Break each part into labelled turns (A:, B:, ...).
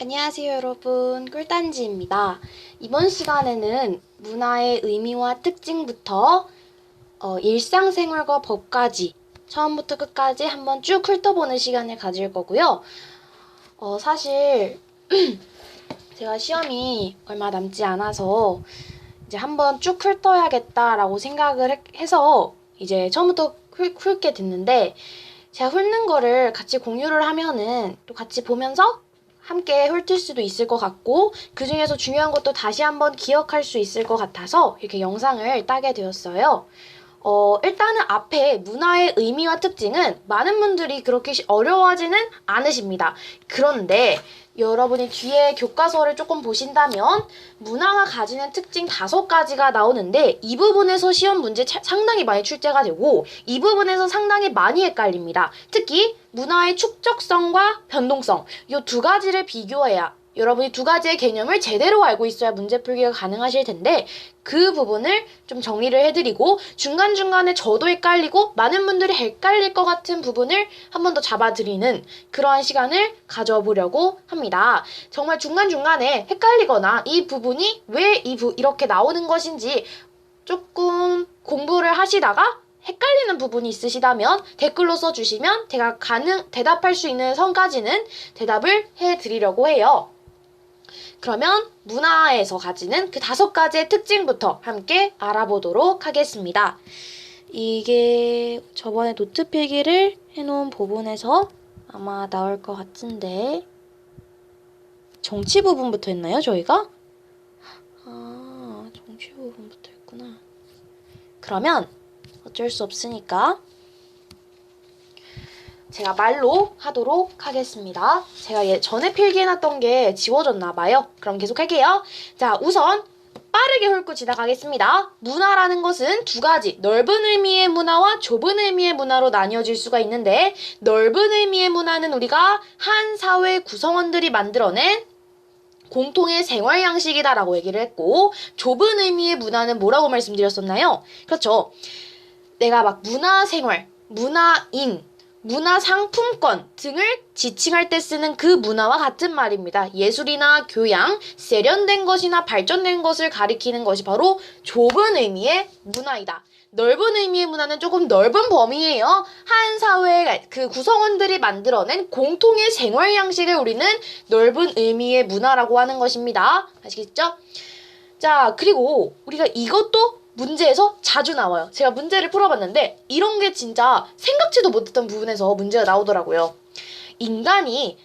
A: 안녕하세요 여러분, 꿀단지입니다. 이번 시간에는 문화의 의미와 특징부터 일상생활과 법까지 처음부터 끝까지 한번 쭉 훑어보는 시간을 가질 거고요. 사실 제가 시험이 얼마 남지 않아서 이제 한번 쭉 훑어야겠다라고 생각을 해서 이제 처음부터 훑게 됐는데, 제가 훑는 거를 같이 공유를 하면은 또 같이 보면서 함께 훑을 수도 있을 것 같고, 그 중에서 중요한 것도 다시 한번 기억할 수 있을 것 같아서 이렇게 영상을 따게 되었어요. 일단은 앞에 문화의 의미와 특징은 많은 분들이 그렇게 어려워하지는 않으십니다. 그런데 여러분이 뒤에 교과서를 조금 보신다면 문화가 가지는 특징 5가지가 나오는데, 이 부분에서 시험 문제 상당히 많이 출제가 되고 이 부분에서 상당히 많이 헷갈립니다. 특히 문화의 축적성과 변동성, 이 2가지를 비교해야 여러분이 2가지의 개념을 제대로 알고 있어야 문제 풀기가 가능하실 텐데, 그 부분을 좀 정리를 해드리고 중간중간에 저도 헷갈리고 많은 분들이 헷갈릴 것 같은 부분을 한 번 더 잡아드리는 그러한 시간을 가져보려고 합니다. 정말 중간중간에 헷갈리거나 이 부분이 왜 이렇게 나오는 것인지 조금 공부를 하시다가 헷갈리는 부분이 있으시다면 댓글로 써주시면 제가 대답할 수 있는 선까지는 대답을 해드리려고 해요. 그러면 문화에서 가지는 그 5가지의 특징부터 함께 알아보도록 하겠습니다. 이게 저번에 노트 필기를 해놓은 부분에서 아마 나올 것 같은데, 정치 부분부터 했나요, 저희가? 정치 부분부터 했구나. 그러면 어쩔 수 없으니까 제가 말로 하도록 하겠습니다. 제가 전에 필기해놨던 게 지워졌나봐요. 그럼 계속 할게요. 자, 우선 빠르게 훑고 지나가겠습니다. 문화라는 것은 2가지, 넓은 의미의 문화와 좁은 의미의 문화로 나뉘어질 수가 있는데, 넓은 의미의 문화는 우리가 한 사회 구성원들이 만들어낸 공통의 생활 양식이다라고 얘기를 했고, 좁은 의미의 문화는 뭐라고 말씀드렸었나요? 그렇죠. 내가 막 문화생활, 문화인, 문화상품권 등을 지칭할 때 쓰는 그 문화와 같은 말입니다. 예술이나 교양, 세련된 것이나 발전된 것을 가리키는 것이 바로 좁은 의미의 문화이다. 넓은 의미의 문화는 조금 넓은 범위예요. 한 사회의 그 구성원들이 만들어낸 공통의 생활 양식을 우리는 넓은 의미의 문화라고 하는 것입니다. 아시겠죠? 자, 그리고 우리가 이것도 문제에서 자주 나와요. 제가 문제를 풀어봤는데 이런 게 진짜 생각지도 못했던 부분에서 문제가 나오더라고요. 인간이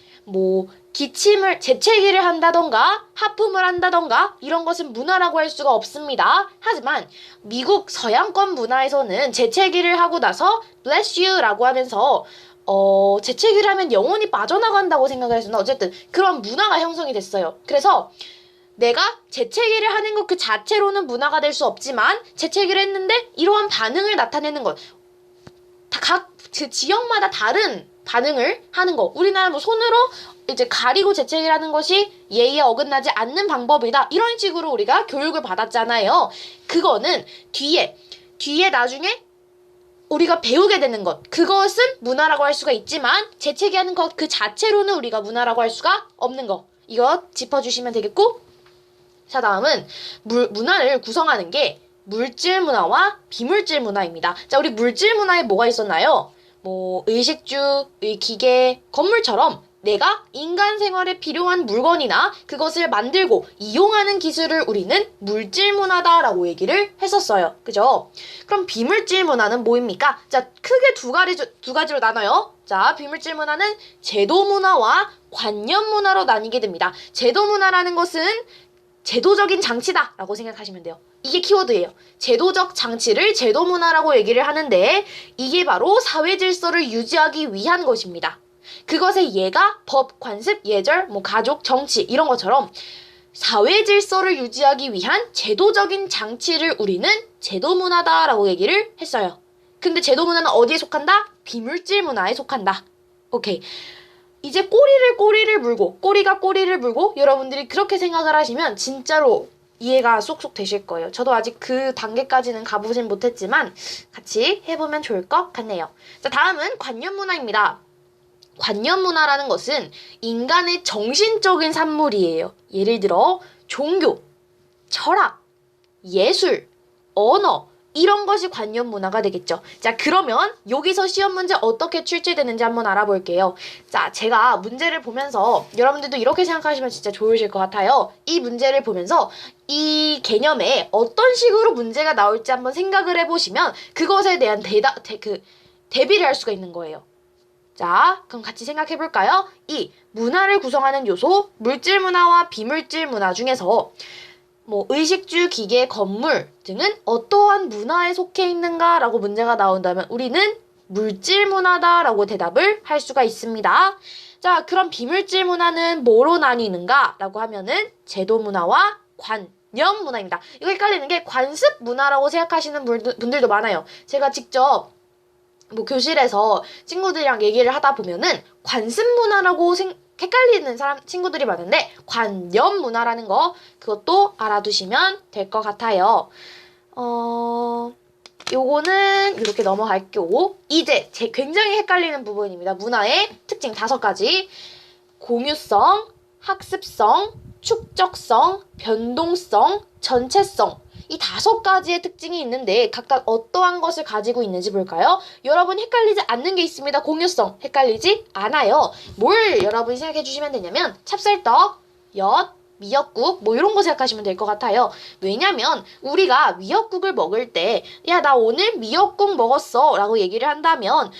A: 재채기를 한다던가 하품을 한다던가 이런 것은 문화라고 할 수가 없습니다. 하지만 미국 서양권 문화에서는 재채기를 하고 나서 bless you라고 하면서 재채기를 하면 영혼이 빠져나간다고 생각을 했었나, 어쨌든 그런 문화가 형성이 됐어요. 그래서 내가 재채기를 하는 것 그 자체로는 문화가 될 수 없지만, 재채기를 했는데 이러한 반응을 나타내는 것, 각 지역마다 다른 반응을 하는 거, 우리나라 손으로 이제 가리고 재채기를 하는 것이 예의에 어긋나지 않는 방법이다, 이런 식으로 우리가 교육을 받았잖아요. 그거는 뒤에 나중에 우리가 배우게 되는 것, 그것은 문화라고 할 수가 있지만 재채기하는 것 그 자체로는 우리가 문화라고 할 수가 없는 거, 이거 짚어주시면 되겠고, 자, 다음은 문화를 구성하는 게 물질 문화와 비물질 문화입니다. 자, 우리 물질 문화에 뭐가 있었나요? 의식주, 기계, 건물처럼 내가 인간 생활에 필요한 물건이나 그것을 만들고 이용하는 기술을 우리는 물질 문화다라고 얘기를 했었어요. 그죠? 그럼 비물질 문화는 뭐입니까? 자, 크게 두 가지로 나눠요. 자, 비물질 문화는 제도 문화와 관념 문화로 나뉘게 됩니다. 제도 문화라는 것은 제도적인 장치다 라고 생각하시면 돼요. 이게 키워드예요. 제도적 장치를 제도 문화라고 얘기를 하는데, 이게 바로 사회 질서를 유지하기 위한 것입니다. 그것의 예가 법, 관습, 예절, 가족, 정치 이런 것처럼 사회 질서를 유지하기 위한 제도적인 장치를 우리는 제도 문화다라고 얘기를 했어요. 근데 제도 문화는 어디에 속한다? 비물질 문화에 속한다. 오케이. 이제 꼬리가 꼬리를 물고 여러분들이 그렇게 생각을 하시면 진짜로 이해가 쏙쏙 되실 거예요. 저도 아직 그 단계까지는 가보진 못했지만 같이 해보면 좋을 것 같네요. 자, 다음은 관념 문화입니다. 관념 문화라는 것은 인간의 정신적인 산물이에요. 예를 들어 종교, 철학, 예술, 언어 이런 것이 관념 문화가 되겠죠. 자, 그러면 여기서 시험 문제 어떻게 출제되는지 한번 알아볼게요. 자, 제가 문제를 보면서 여러분들도 이렇게 생각하시면 진짜 좋으실 것 같아요. 이 문제를 보면서 이 개념에 어떤 식으로 문제가 나올지 한번 생각을 해보시면 그것에 대한 대비를 할 수가 있는 거예요. 자, 그럼 같이 생각해 볼까요? 이 문화를 구성하는 요소, 물질 문화와 비물질 문화 중에서 의식주, 기계, 건물 등은 어떠한 문화에 속해 있는가라고 문제가 나온다면 우리는 물질 문화다라고 대답을 할 수가 있습니다. 자, 그럼 비물질 문화는 뭐로 나뉘는가라고 하면은 제도 문화와 관념 문화입니다. 이거 헷갈리는 게 관습 문화라고 생각하시는 분들도 많아요. 제가 직접 교실에서 친구들이랑 얘기를 하다 보면은 관습 문화라고 헷갈리는 친구들이 많은데 관념 문화라는 거 그것도 알아두시면 될 것 같아요. 요거는 이렇게 넘어갈게요. 이제 굉장히 헷갈리는 부분입니다. 문화의 특징 5가지. 공유성, 학습성, 축적성, 변동성, 전체성. 이 5가지의 특징이 있는데 각각 어떠한 것을 가지고 있는지 볼까요? 여러분 헷갈리지 않는 게 있습니다. 공유성 헷갈리지 않아요. 뭘 여러분이 생각해 주시면 되냐면 찹쌀떡, 엿, 미역국 이런 거 생각하시면 될 것 같아요. 왜냐면 우리가 미역국을 먹을 때 야, 나 오늘 미역국 먹었어 라고 얘기를 한다면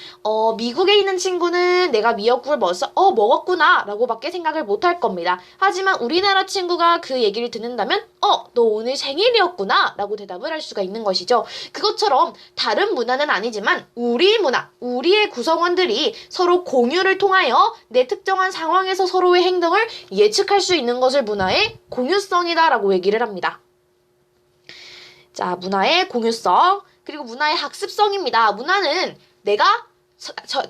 A: 미국에 있는 친구는 내가 미역국을 먹었어? 먹었구나 라고 밖에 생각을 못 할 겁니다. 하지만 우리나라 친구가 그 얘기를 듣는다면 너 오늘 생일이었구나 라고 대답을 할 수가 있는 것이죠. 그것처럼 다른 문화는 아니지만 우리 문화, 우리의 구성원들이 서로 공유를 통하여 내 특정한 상황에서 서로의 행동을 예측할 수 있는 것을 문화의 공유성이다라고 얘기를 합니다. 자, 문화의 공유성, 그리고 문화의 학습성입니다. 문화는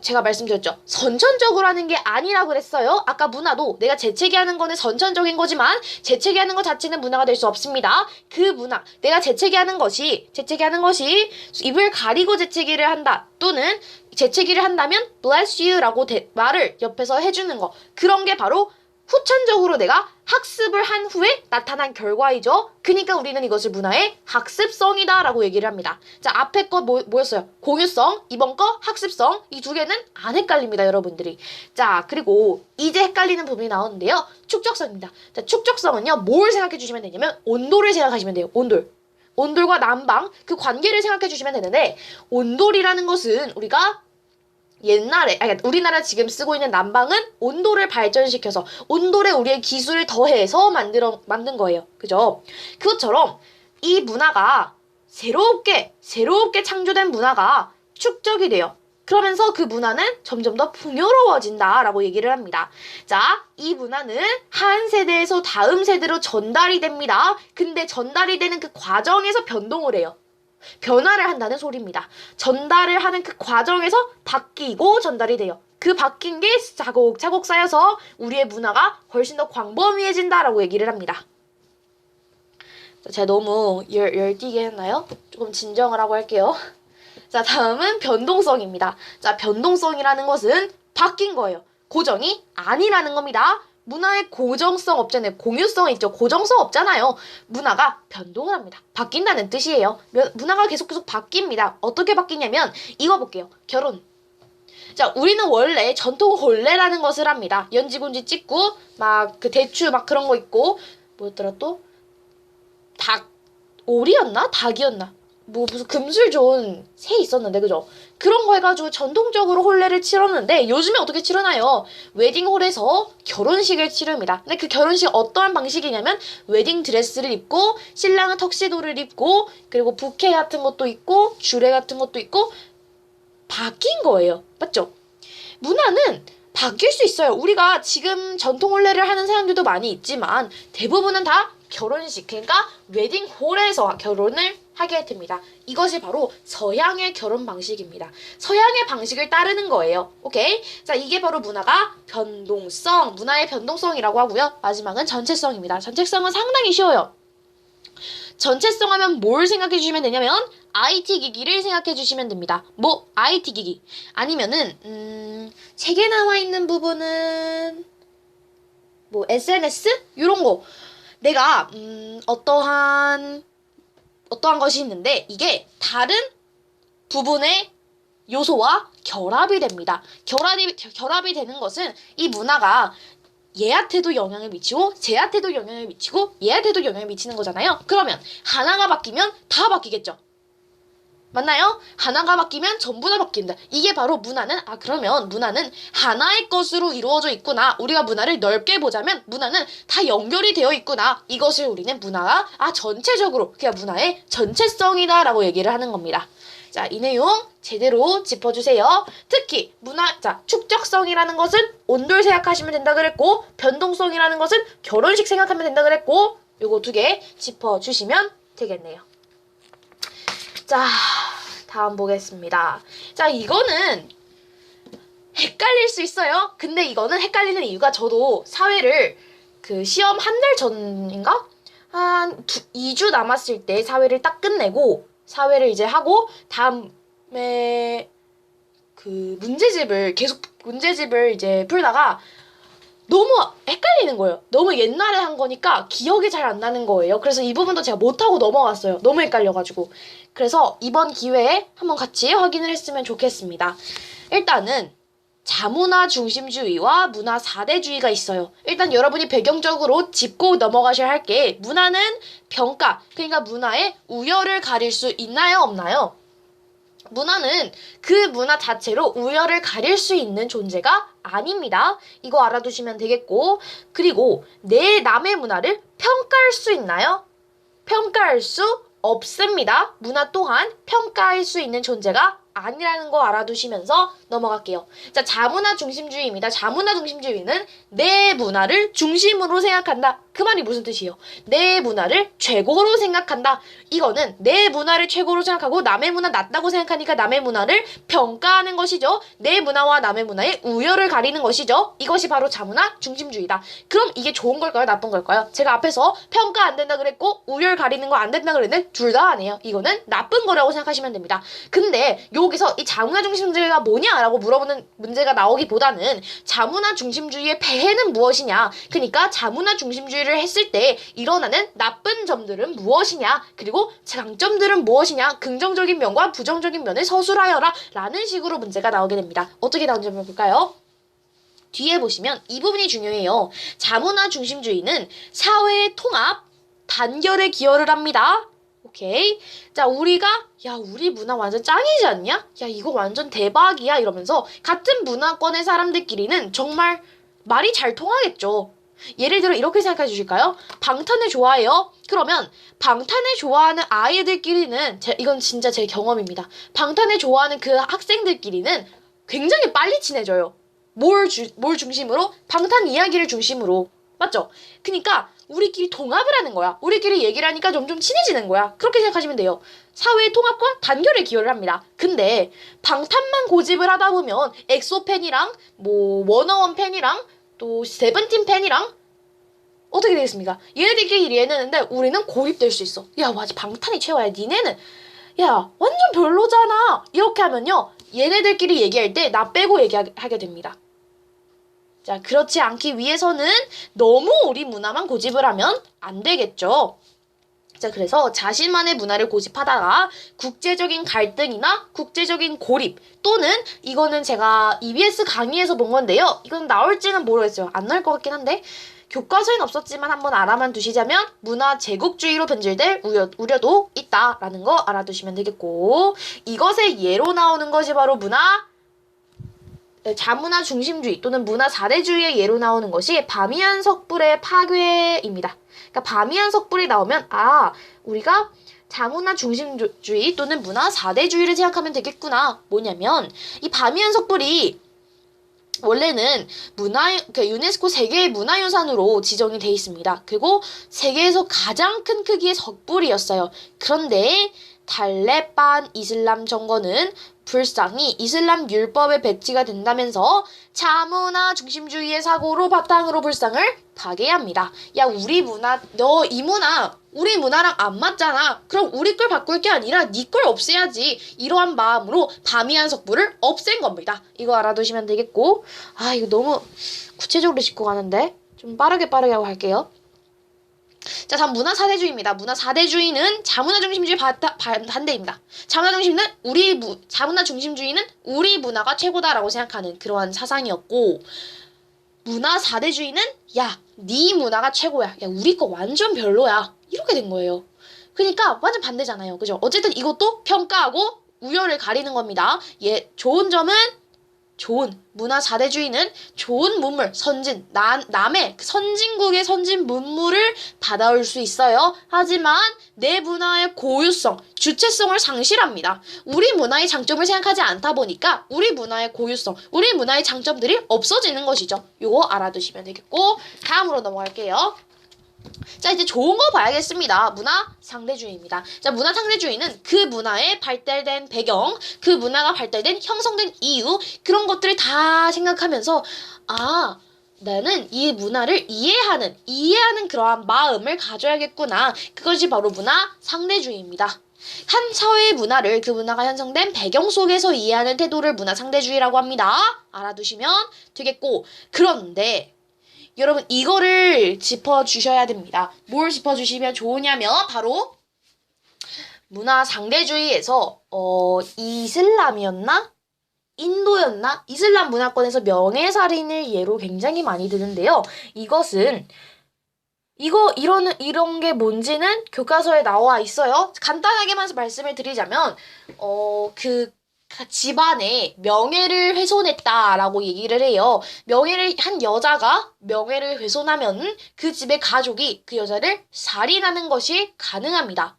A: 제가 말씀드렸죠. 선천적으로 하는 게 아니라고 그랬어요. 아까 문화도 내가 재채기하는 거는 선천적인 거지만 재채기하는 것 자체는 문화가 될 수 없습니다. 그 문화, 내가 재채기하는 것이 입을 가리고 재채기를 한다 또는 재채기를 한다면 bless you라고 말을 옆에서 해주는 거, 그런 게 바로 후천적으로 내가 학습을 한 후에 나타난 결과이죠. 그러니까 우리는 이것을 문화의 학습성이다 라고 얘기를 합니다. 자, 앞에 거 뭐였어요? 공유성, 이번 거 학습성. 이 2개는 안 헷갈립니다, 여러분들이. 자, 그리고 이제 헷갈리는 부분이 나오는데요. 축적성입니다. 자, 축적성은요, 뭘 생각해 주시면 되냐면 온도를 생각하시면 돼요. 온돌과 난방, 그 관계를 생각해 주시면 되는데, 온돌이라는 것은 우리가 옛날에, 우리나라 지금 쓰고 있는 난방은 온도를 발전시켜서 온돌에 우리의 기술을 더해서 만든 거예요. 그죠? 그것처럼 이 문화가 새롭게 창조된 문화가 축적이 돼요. 그러면서 그 문화는 점점 더 풍요로워진다라고 얘기를 합니다. 자, 이 문화는 한 세대에서 다음 세대로 전달이 됩니다. 근데 전달이 되는 그 과정에서 변동을 해요. 변화를 한다는 소리입니다. 전달을 하는 그 과정에서 바뀌고 전달이 돼요. 그 바뀐 게 차곡차곡 쌓여서 우리의 문화가 훨씬 더 광범위해진다라고 얘기를 합니다. 제가 너무 열띠게 했나요? 조금 진정을 하고 할게요. 자, 다음은 변동성입니다. 자, 변동성이라는 것은 바뀐 거예요. 고정이 아니라는 겁니다. 문화의 고정성 없잖아요. 공유성 있죠. 고정성 없잖아요. 문화가 변동을 합니다. 바뀐다는 뜻이에요. 문화가 계속 바뀝니다. 어떻게 바뀌냐면 이거 볼게요. 결혼. 자, 우리는 원래 전통 혼례라는 것을 합니다. 연지곤지 찍고 막 그 대추 막 그런 거 있고 뭐였더라 또? 오리였나? 닭이었나? 무슨 금술 좋은 새 있었는데, 그죠? 그런 거 해가지고 전통적으로 혼례를 치렀는데 요즘에 어떻게 치르나요? 웨딩홀에서 결혼식을 치릅니다. 근데 그 결혼식 어떠한 방식이냐면 웨딩 드레스를 입고 신랑은 턱시도를 입고 그리고 부케 같은 것도 있고 주례 같은 것도 있고 바뀐 거예요. 맞죠? 문화는 바뀔 수 있어요. 우리가 지금 전통 혼례를 하는 사람들도 많이 있지만 대부분은 다 결혼식, 그러니까 웨딩홀에서 결혼을 하게 됩니다. 이것이 바로 서양의 결혼 방식입니다. 서양의 방식을 따르는 거예요. 오케이? 자, 이게 바로 문화의 변동성이라고 하고요. 마지막은 전체성입니다. 전체성은 상당히 쉬워요. 전체성 하면 뭘 생각해 주시면 되냐면 IT 기기를 생각해 주시면 됩니다. 뭐 IT 기기 아니면은 책에 나와 있는 부분은 뭐 SNS 이런 거 내가 어떠한 것이 있는데 이게 다른 부분의 요소와 결합이 됩니다. 결합이 되는 것은 이 문화가 얘한테도 영향을 미치고 쟤한테도 영향을 미치고 얘한테도 영향을 미치는 거잖아요. 그러면 하나가 바뀌면 다 바뀌겠죠. 맞나요? 하나가 바뀌면 전부 다 바뀐다. 이게 바로 문화는 그러면 문화는 하나의 것으로 이루어져 있구나. 우리가 문화를 넓게 보자면 문화는 다 연결이 되어 있구나. 이것을 우리는 문화가 전체적으로 그냥 문화의 전체성이다 라고 얘기를 하는 겁니다. 자, 이 내용 제대로 짚어주세요. 특히 축적성이라는 것은 온도를 생각하시면 된다 그랬고 변동성이라는 것은 결혼식 생각하면 된다 그랬고 요거 2개 짚어주시면 되겠네요. 자, 다음 보겠습니다. 자, 이거는 헷갈릴 수 있어요. 근데 이거는 헷갈리는 이유가 저도 사회를 시험 한 달 전인가? 한 2주 남았을 때 사회를 딱 끝내고 사회를 이제 하고 다음에 문제집을 이제 풀다가 너무 헷갈리는 거예요. 너무 옛날에 한 거니까 기억이 잘 안 나는 거예요. 그래서 이 부분도 제가 못하고 넘어갔어요. 너무 헷갈려가지고. 그래서 이번 기회에 한번 같이 확인을 했으면 좋겠습니다. 일단은 자문화 중심주의와 문화 4대주의가 있어요. 일단 여러분이 배경적으로 짚고 넘어가셔야 할 게 문화는 평가, 그러니까 문화의 우열을 가릴 수 있나요? 없나요? 문화는 그 문화 자체로 우열을 가릴 수 있는 존재가 아닙니다. 이거 알아두시면 되겠고, 그리고 내 남의 문화를 평가할 수 있나요? 평가할 수 없습니다. 문화 또한 평가할 수 있는 존재가 아니라는 거 알아두시면서 넘어갈게요. 자, 자문화 중심주의입니다. 자문화 중심주의는 내 문화를 중심으로 생각한다. 그 말이 무슨 뜻이에요? 내 문화를 최고로 생각한다. 이거는 내 문화를 최고로 생각하고 남의 문화 낮다고 생각하니까 남의 문화를 평가하는 것이죠. 내 문화와 남의 문화의 우열을 가리는 것이죠. 이것이 바로 자문화 중심주의다. 그럼 이게 좋은 걸까요? 나쁜 걸까요? 제가 앞에서 평가 안 된다 그랬고 우열 가리는 거 안 된다 그랬는데 둘 다 아니에요. 이거는 나쁜 거라고 생각하시면 됩니다. 근데 여기서 이 자문화 중심주의가 뭐냐라고 물어보는 문제가 나오기보다는 자문화 중심주의의 폐해는 무엇이냐, 그러니까 자문화 중심주의를 했을 때 일어나는 나쁜 점들은 무엇이냐, 그리고 장점들은 무엇이냐, 긍정적인 면과 부정적인 면을 서술하여라 라는 식으로 문제가 나오게 됩니다. 어떻게 나오는지 한번 볼까요? 뒤에 보시면 이 부분이 중요해요. 자문화 중심주의는 사회의 통합, 단결에 기여를 합니다. 오케이. 자, 우리가 우리 문화 완전 짱이지 않냐? 야, 이거 완전 대박이야 이러면서 같은 문화권의 사람들끼리는 정말 말이 잘 통하겠죠. 예를 들어 이렇게 생각해 주실까요? 방탄을 좋아해요? 그러면 방탄을 좋아하는 아이들끼리는 이건 진짜 제 경험입니다. 방탄을 좋아하는 그 학생들끼리는 굉장히 빨리 친해져요. 뭘 중심으로? 방탄 이야기를 중심으로. 맞죠? 그러니까 우리끼리 통합을 하는 거야. 우리끼리 얘기를 하니까 점점 친해지는 거야. 그렇게 생각하시면 돼요. 사회의 통합과 단결에 기여를 합니다. 근데 방탄만 고집을 하다 보면 엑소 팬이랑 워너원 팬이랑 또 세븐틴 팬이랑 어떻게 되겠습니까? 얘네들끼리 얘네는데 우리는 고립될 수 있어. 야, 맞아, 방탄이 최고야. 니네는 완전 별로잖아. 이렇게 하면요, 얘네들끼리 얘기할 때 나 빼고 얘기하게 됩니다. 자, 그렇지 않기 위해서는 너무 우리 문화만 고집을 하면 안 되겠죠. 자, 그래서 자신만의 문화를 고집하다가 국제적인 갈등이나 국제적인 고립 또는 이거는 제가 EBS 강의에서 본 건데요. 이건 나올지는 모르겠어요. 안 나올 것 같긴 한데 교과서엔 없었지만 한번 알아만 두시자면 문화 제국주의로 변질될 우려도 있다라는 거 알아두시면 되겠고, 이것의 예로 나오는 것이 바로 자문화 중심주의 또는 문화 4대주의의 예로 나오는 것이 바미안 석불의 파괴입니다. 그러니까 바미안 석불이 나오면 우리가 자문화 중심주의 또는 문화 4대주의를 생각하면 되겠구나. 뭐냐면 이 바미안 석불이 원래는 유네스코 세계의 문화유산으로 지정이 돼 있습니다. 그리고 세계에서 가장 큰 크기의 석불이었어요. 그런데 탈레반 이슬람 정권은 불쌍히 이슬람 율법에 배치가 된다면서 자문화 중심주의의 사고로 바탕으로 불상을 파괴합니다. 야, 우리 문화, 너 이 문화 우리 문화랑 안 맞잖아. 그럼 우리 걸 바꿀 게 아니라 네 걸 없애야지. 이러한 마음으로 다미안 석부를 없앤 겁니다. 이거 알아두시면 되겠고. 아, 이거 너무 구체적으로 짚고 가는데 좀 빠르게 하고 갈게요. 자, 다음 문화 사대주의입니다. 문화 사대주의는 자문화 중심주의 반대입니다. 자문화 중심주의는 우리 문화가 최고다라고 생각하는 그러한 사상이었고, 문화 사대주의는 야, 네 문화가 최고야. 야, 우리 거 완전 별로야. 이렇게 된 거예요. 그러니까 완전 반대잖아요. 그죠? 어쨌든 이것도 평가하고 우열을 가리는 겁니다. 좋은 점은 문화 사대주의는 좋은 문물, 남의 선진국의 선진 문물을 받아올 수 있어요. 하지만 내 문화의 고유성, 주체성을 상실합니다. 우리 문화의 장점을 생각하지 않다 보니까 우리 문화의 고유성, 우리 문화의 장점들이 없어지는 것이죠. 요거 알아두시면 되겠고, 다음으로 넘어갈게요. 자, 이제 좋은 거 봐야겠습니다. 문화 상대주의입니다. 자, 문화 상대주의는 그 문화의 발달된 배경, 그 문화가 발달된 형성된 이유, 그런 것들을 다 생각하면서 나는 이 문화를 이해하는 그러한 마음을 가져야겠구나. 그것이 바로 문화 상대주의입니다. 한 사회의 문화를 그 문화가 형성된 배경 속에서 이해하는 태도를 문화 상대주의라고 합니다. 알아두시면 되겠고, 그런데 여러분 이거를 짚어주셔야 됩니다. 뭘 짚어주시면 좋으냐면 바로 문화 상대주의에서 이슬람이었나? 인도였나? 이슬람 문화권에서 명예살인을 예로 굉장히 많이 드는데요. 이것은 이런 게 뭔지는 교과서에 나와 있어요. 간단하게만 말씀을 드리자면 그 집안의 명예를 훼손했다라고 얘기를 해요. 한 여자가 명예를 훼손하면 그 집의 가족이 그 여자를 살인하는 것이 가능합니다.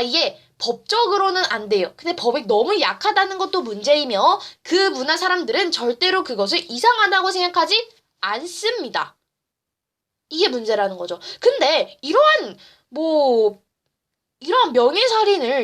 A: 이게 법적으로는 안 돼요. 근데 법이 너무 약하다는 것도 문제이며 그 문화 사람들은 절대로 그것을 이상하다고 생각하지 않습니다. 이게 문제라는 거죠. 근데 이러한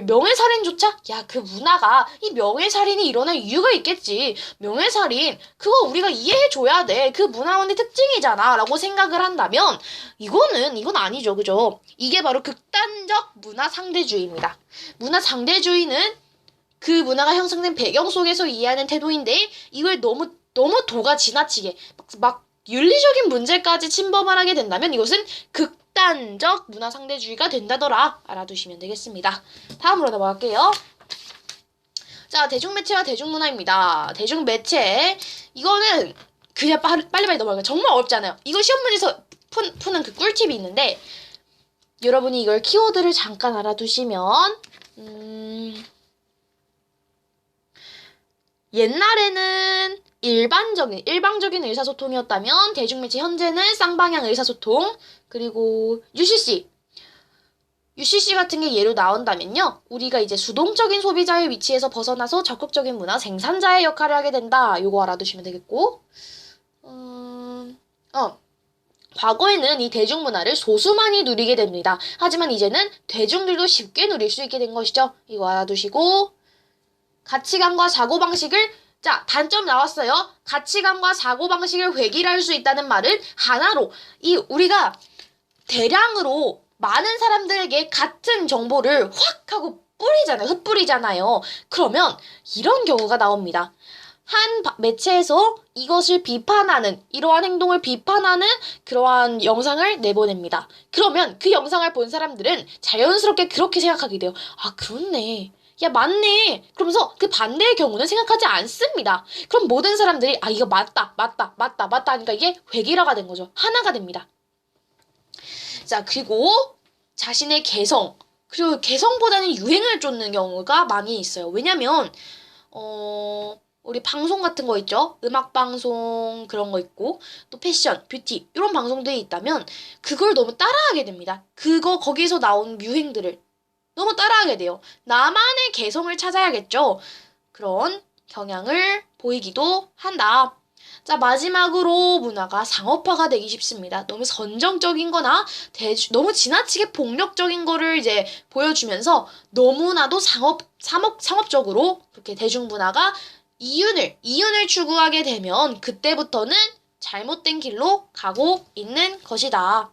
A: 명예살인조차, 그 문화가 이 명예살인이 일어날 이유가 있겠지. 명예살인, 그거 우리가 이해해줘야 돼. 그 문화원의 특징이잖아. 라고 생각을 한다면, 이건 아니죠. 그죠? 이게 바로 극단적 문화 상대주의입니다. 문화 상대주의는 그 문화가 형성된 배경 속에서 이해하는 태도인데, 이걸 너무 도가 지나치게, 윤리적인 문제까지 침범을 하게 된다면 이것은 극단적 문화 상대주의가 된다더라. 알아두시면 되겠습니다. 다음으로 넘어갈게요. 자, 대중매체와 대중문화입니다. 대중매체, 이거는 그냥 빨리빨리 넘어갈게요. 정말 어렵잖아요. 이거 시험 문제에서 푸는 그 꿀팁이 있는데, 여러분이 이걸 키워드를 잠깐 알아두시면 옛날에는 일방적인 의사소통이었다면 대중매체 현재는 쌍방향 의사소통, 그리고 UCC 같은 게 예로 나온다면요. 우리가 이제 수동적인 소비자의 위치에서 벗어나서 적극적인 문화 생산자의 역할을 하게 된다. 요거 알아두시면 되겠고, 과거에는 이 대중문화를 소수만이 누리게 됩니다. 하지만 이제는 대중들도 쉽게 누릴 수 있게 된 것이죠. 이거 알아두시고, 가치관과 사고방식을, 단점 나왔어요. 가치관과 사고방식을 획일할 수 있다는 말은 하나로, 우리가 대량으로 많은 사람들에게 같은 정보를 확 하고 흩뿌리잖아요. 그러면 이런 경우가 나옵니다. 한 매체에서 이것을 이러한 행동을 비판하는 그러한 영상을 내보냅니다. 그러면 그 영상을 본 사람들은 자연스럽게 그렇게 생각하게 돼요. 그렇네. 야, 맞네. 그러면서 그 반대의 경우는 생각하지 않습니다. 그럼 모든 사람들이 이거 맞다 하니까 이게 획일화가 된 거죠. 하나가 됩니다. 자, 그리고 자신의 그리고 개성보다는 유행을 쫓는 경우가 많이 있어요. 왜냐면 우리 방송 같은 거 있죠? 음악 방송 그런 거 있고, 또 패션, 뷰티 이런 방송들이 있다면 그걸 너무 따라하게 됩니다. 거기서 나온 유행들을 너무 따라하게 돼요. 나만의 개성을 찾아야겠죠. 그런 경향을 보이기도 한다. 자, 마지막으로 문화가 상업화가 되기 쉽습니다. 너무 선정적인 거나 너무 지나치게 폭력적인 거를 이제 보여주면서 너무나도 상업적으로 그렇게 대중문화가 이윤을 추구하게 되면 그때부터는 잘못된 길로 가고 있는 것이다.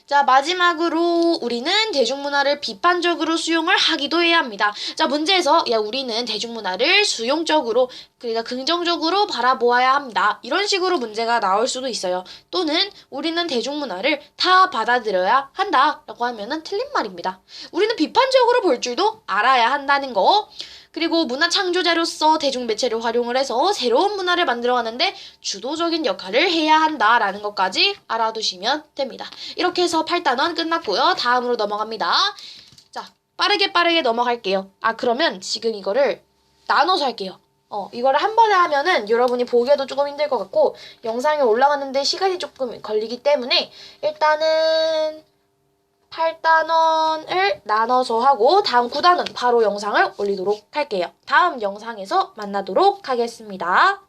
A: 자, 마지막으로 우리는 대중문화를 비판적으로 수용을 하기도 해야 합니다. 자, 문제에서 우리는 대중문화를 수용적으로 그러니까 긍정적으로 바라보아야 합니다. 이런 식으로 문제가 나올 수도 있어요. 또는 우리는 대중문화를 다 받아들여야 한다라고 하면은 틀린 말입니다. 우리는 비판적으로 볼 줄도 알아야 한다는 거. 그리고 문화 창조자로서 대중매체를 활용을 해서 새로운 문화를 만들어가는데 주도적인 역할을 해야 한다라는 것까지 알아두시면 됩니다. 이렇게 해서 8단원 끝났고요. 다음으로 넘어갑니다. 자, 빠르게 넘어갈게요. 그러면 지금 이거를 나눠서 할게요. 이거를 한 번에 하면은 여러분이 보기에도 조금 힘들 것 같고 영상이 올라가는데 시간이 조금 걸리기 때문에 일단은 8단원을 나눠서 하고 다음 9단원 바로 영상을 올리도록 할게요. 다음 영상에서 만나도록 하겠습니다.